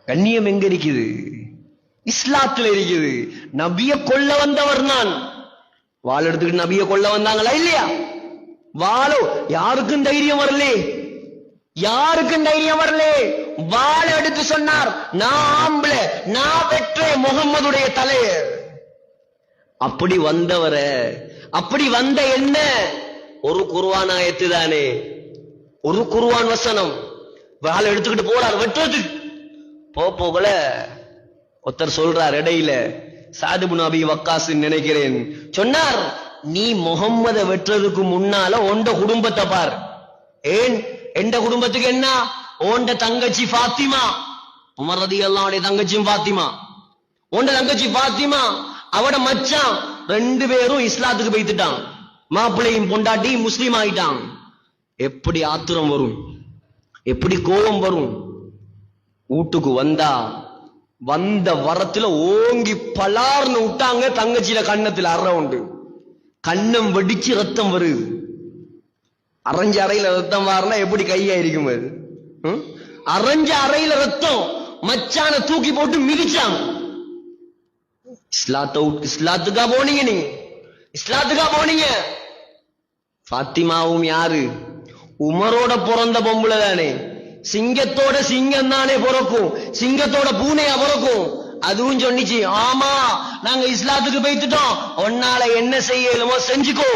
கண்ணியம் எங்க இருக்குது? இஸ்லாத்துல இருக்குது. நபிய கொல்ல வந்தவர் நான். வாள் எடுத்துக்கிட்டு நபிய கொல்ல வந்தாங்களா இல்லையா? வாளோ யாருக்கும் தைரியம் வரலே, யாருக்கும் தைரியம் வரலே. வாள் எடுத்து சொன்னார், நான் ஆம்பளை, நான் பெற்றே முகம்மதுடைய தலைய. அப்படி வந்தவர, அப்படி வந்த என்ன? ஒரு குர்ஆன் ஆயத்து தானே, ஒரு குர்ஆன் வசனம். வாள் எடுத்துக்கிட்டு போறார் வெட்டுறதுக்கு. போகல ஒருத்தர் சொல்றார் இடையில, சாத் இப்னு அபி வக்காஸ் நினைக்கிறேன், சொன்னார், நீ முகம்மதை வெட்டுறதுக்கு முன்னால உண்ட குடும்பத்தை பார். ஏன் எந்த குடும்பத்துக்கு என்ன? ஓண்ட தங்கச்சி ஃபாத்திமா, உமர் ரலியல்லாஹு அன்ஹு தங்கச்சியும் ஃபாத்திமா, ஓண்ட தங்கச்சி ஃபாத்திமா, அவட மச்சான், ரெண்டு பேரும் இஸ்லாத்துக்கு போய்த்துட்டான். மாப்பிள்ளையும் பொண்டாட்டி முஸ்லீம் ஆயிட்டான். எப்படி ஆத்திரம் வரும், எப்படி கோபம் வரும்? வீட்டுக்கு வந்தா வந்த வரத்துல ஓங்கி பலார்னு விட்டாங்க. தங்கச்சியில கண்ணத்துல அற உண்டு, கண்ணம் வெடிச்சு ரத்தம் வருது. அரைஞ்ச அறையில ரத்தம் வாருனா எப்படி கையாயிருக்கும் அது? அரைஞ்ச அறையில ரத்தம். மச்சான தூக்கி போட்டு மிதிச்சாங்க. இஸ்லாத்துக்கா போனீங்க? நீங்க இஸ்லாத்துக்கா போனீங்க? ஃபாத்திமாவும் யாரு? உமரோட பிறந்த பொம்பளை தானே. சிங்கத்தோட சிங்கம் தானே பிறக்கும், சிங்கத்தோட பூனையா பிறக்கும். அதுவும் சொன்னிச்சு, ஆமா நாங்க இஸ்லாத்துக்கு போய்த்துட்டோம், உன்னால என்ன செய்யலுமோ செஞ்சுக்கோ.